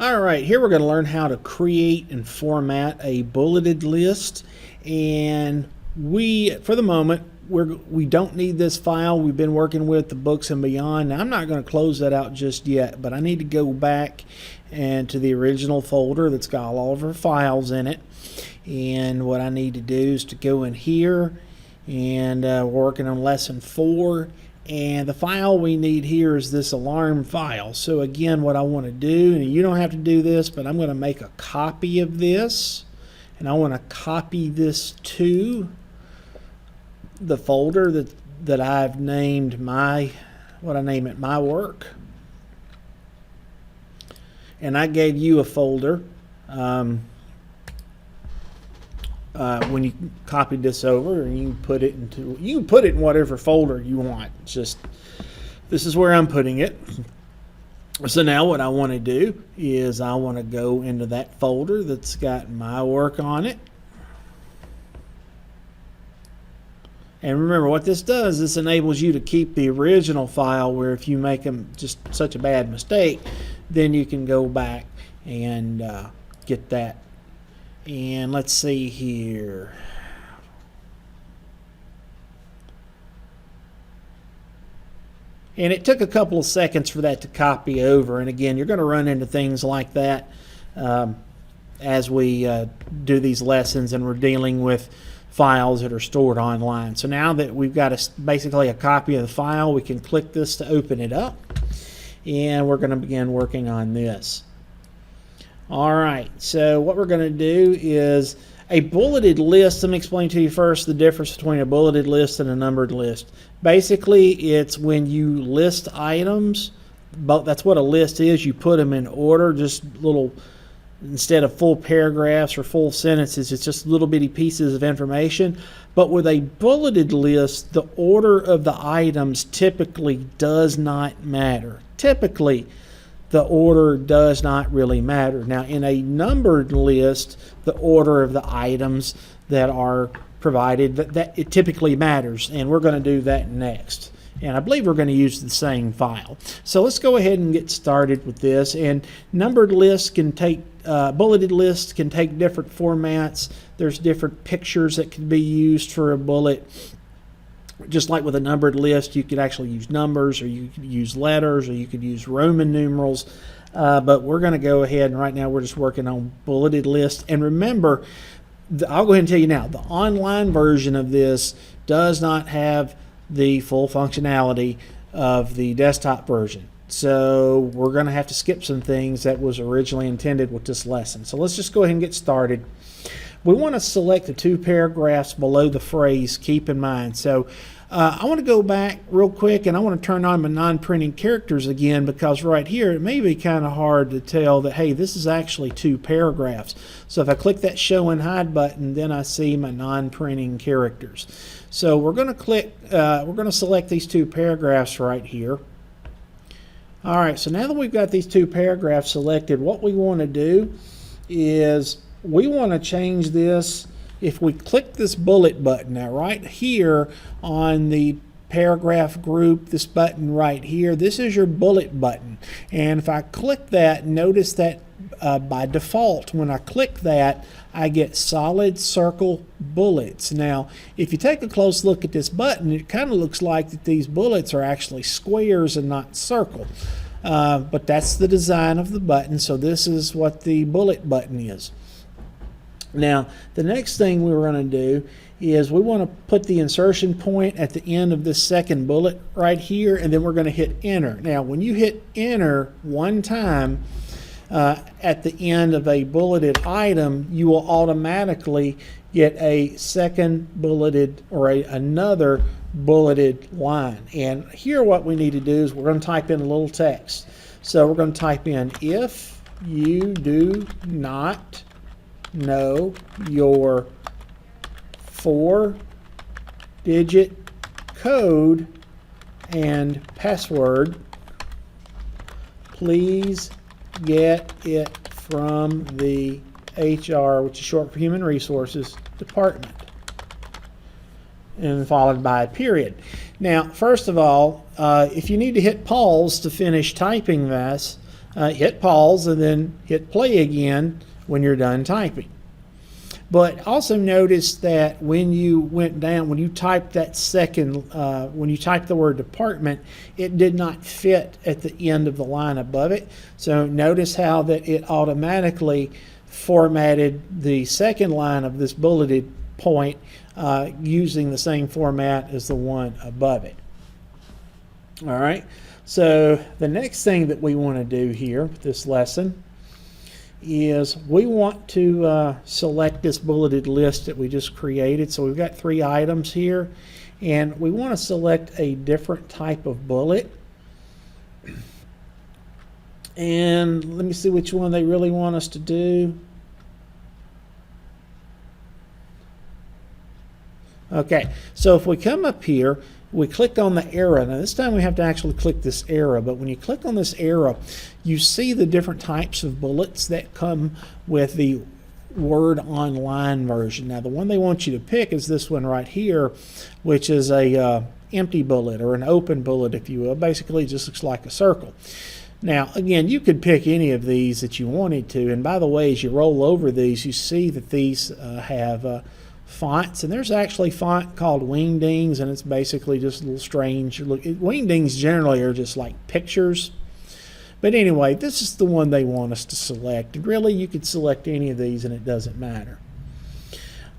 All right, here we're going to learn how to create and format a bulleted list. And for the moment, we don't need this file. We've been working with the Books and Beyond. Now, I'm not going to close that out just yet, but I need to go back and to the original folder that's got all of our files in it. And what I need to do is to go in here and we're working on lesson 4. And the file we need here is this alarm file. So again, what I want to do, and you don't have to do this, but I'm going to make a copy of this. And I want to copy this to the folder that I've named my work. And I gave you a folder when you copied this over, and you can put it in whatever folder you want. It's just, this is where I'm putting it. So now what I want to do is I want to go into that folder that's got my work on it. And remember what this does, this enables you to keep the original file, where if you make just such a bad mistake, then you can go back and get that. And let's see here. And it took a couple of seconds for that to copy over. And again, you're going to run into things like that as we do these lessons and we're dealing with files that are stored online. So now that we've got basically a copy of the file, we can click this to open it up. And we're going to begin working on this. All right, so what we're going to do is a bulleted list. Let me explain to you first the difference between a bulleted list and a numbered list. Basically, it's when you list items, but that's what a list is. You put them in order, just little, instead of full paragraphs or full sentences, it's just little bitty pieces of information. But with a bulleted list, the order of the items typically does not matter. Typically, the order does not really matter. Now, in a numbered list, the order of the items that are provided, that it typically matters, and we're going to do that next. And I believe we're going to use the same file. So let's go ahead and get started with this. And numbered lists can take, bulleted lists can take different formats. There's different pictures that can be used for a bullet. Just like with a numbered list, you could actually use numbers, or you could use letters, or you could use Roman numerals. But we're going to go ahead, and right now we're just working on bulleted lists. And remember, I'll go ahead and tell you now, the online version of this does not have the full functionality of the desktop version. So we're going to have to skip some things that was originally intended with this lesson. So let's just go ahead and get started. We want to select the 2 paragraphs below the phrase, keep in mind. So I want to go back real quick, and I want to turn on my non-printing characters again, because right here it may be kind of hard to tell that, hey, this is actually 2 paragraphs. So if I click that show and hide button, then I see my non-printing characters. So we're going to select these 2 paragraphs right here. All right, so now that we've got these 2 paragraphs selected, what we want to do is we want to change this. If we click this bullet button, now right here on the paragraph group, this button right here, this is your bullet button. And if I click that, notice that by default, when I click that, I get solid circle bullets. Now, if you take a close look at this button, it kind of looks like that these bullets are actually squares and not circle. But that's the design of the button, so this is what the bullet button is. Now, the next thing we're going to do is we want to put the insertion point at the end of this second bullet right here, and then we're going to hit enter. Now, when you hit enter one time at the end of a bulleted item, you will automatically get a second bulleted or another bulleted line. And here what we need to do is we're going to type in a little text. So we're going to type in, if you do not know your 4-digit code and password, please get it from the HR, which is short for Human Resources Department, and followed by a period. Now, first of all, if you need to hit pause to finish typing this, hit pause and then hit play again when you're done typing. But also notice that when you went down, when you typed that second, when you typed the word department, it did not fit at the end of the line above it. So notice how that it automatically formatted the second line of this bulleted point using the same format as the one above it. All right, so the next thing that we want to do here with this lesson is we want to select this bulleted list that we just created. So we've got 3 items here, and we want to select a different type of bullet. And let me see which one they really want us to do. Okay, so if we come up here, we click on the arrow. Now this time we have to actually click this arrow, but when you click on this arrow, you see the different types of bullets that come with the Word Online version. Now the one they want you to pick is this one right here, which is a empty bullet, or an open bullet if you will. Basically it just looks like a circle. Now again, you could pick any of these that you wanted to, and by the way, as you roll over these, you see that these have fonts, and there's actually font called Wingdings, and it's basically just a little strange look. Wingdings generally are just like pictures, but anyway, this is the one they want us to select. And really, you could select any of these and it doesn't matter.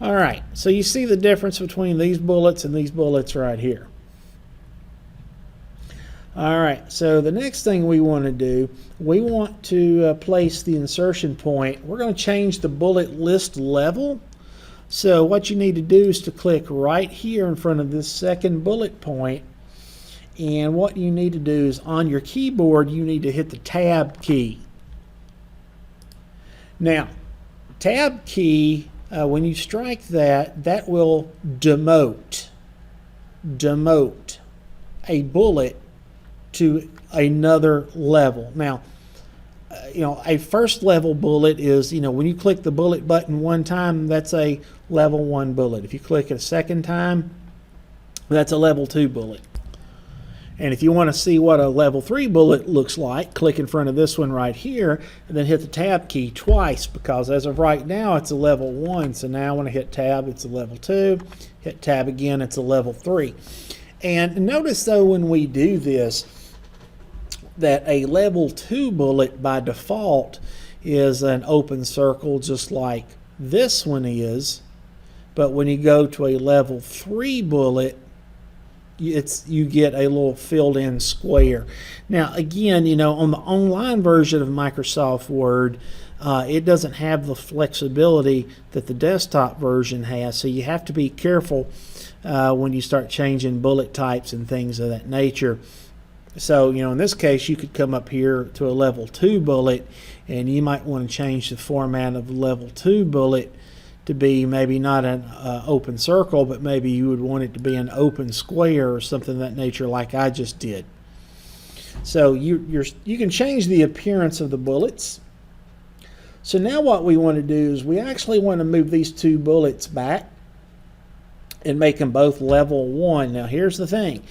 All right, so you see the difference between these bullets and these bullets right here. All right, so the next thing we want to do, we want to place the insertion point. We're going to change the bullet list level. So what you need to do is to click right here in front of this second bullet point, and what you need to do is on your keyboard you need to hit the Tab key. Now Tab key, when you strike that, that will demote a bullet to another level. Now you know, a first level bullet is, you know, when you click the bullet button one time, that's a level 1 bullet. If you click it a second time, that's a level 2 bullet. And if you want to see what a level 3 bullet looks like, click in front of this one right here and then hit the Tab key twice, because as of right now it's a level 1. So now when I hit Tab, it's a level 2. Hit Tab again, it's a level 3. And notice though, when we do this, that a level 2 bullet by default is an open circle just like this one is, but when you go to a level 3 bullet, you get a little filled in square. Now again, you know, on the online version of Microsoft Word, it doesn't have the flexibility that the desktop version has, so you have to be careful when you start changing bullet types and things of that nature. So, you know, in this case, you could come up here to a level 2 bullet, and you might want to change the format of the level 2 bullet to be maybe not an open circle, but maybe you would want it to be an open square or something of that nature, like I just did. So you can change the appearance of the bullets. So now what we want to do is we actually want to move these 2 bullets back and make them both level 1. Now here's the thing.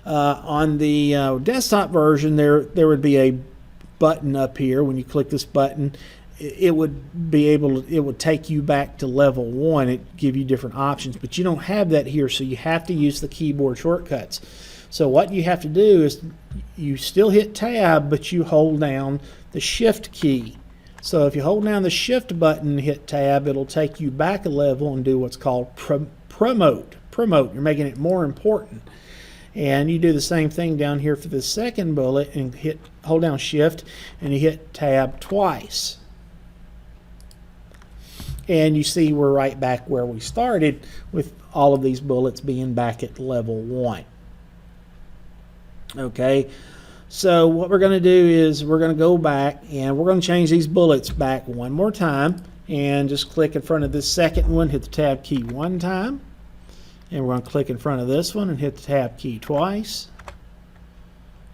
On the desktop version, there would be a button up here. When you click this button, it would take you back to level 1. It give you different options, but you don't have that here, so you have to use the keyboard shortcuts. So what you have to do is you still hit Tab, but you hold down the Shift key. So if you hold down the Shift button and hit Tab, it'll take you back a level and do what's called promote. You're making it more important. And you do the same thing down here for the second bullet, and hold down Shift and you hit Tab twice. And you see we're right back where we started, with all of these bullets being back at level 1. Okay, so what we're going to do is we're going to go back and we're going to change these bullets back one more time, and just click in front of this second one, hit the Tab key one time. And we're going to click in front of this one and hit the Tab key twice.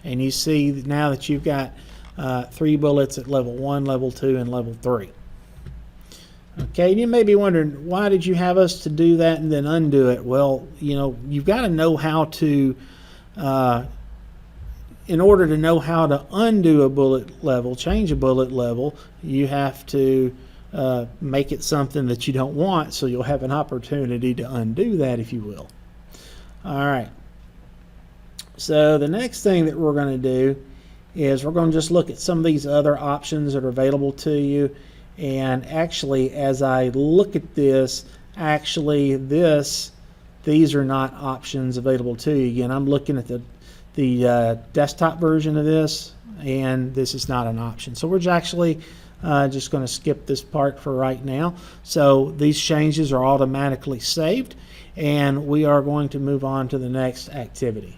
And you see now that you've got 3 bullets at level 1, level 2, and level 3. Okay, and you may be wondering, why did you have us to do that and then undo it? Well, you know, you've got to know how to in order to know how to undo a bullet level, change a bullet level, you have to make it something that you don't want, so you'll have an opportunity to undo that, if you will. All right. So the next thing that we're going to do is we're going to just look at some of these other options that are available to you. And actually, as I look at this, actually these are not options available to you. Again, I'm looking at the desktop version of this, and this is not an option. So we're actually just going to skip this part for right now. So these changes are automatically saved, and we are going to move on to the next activity.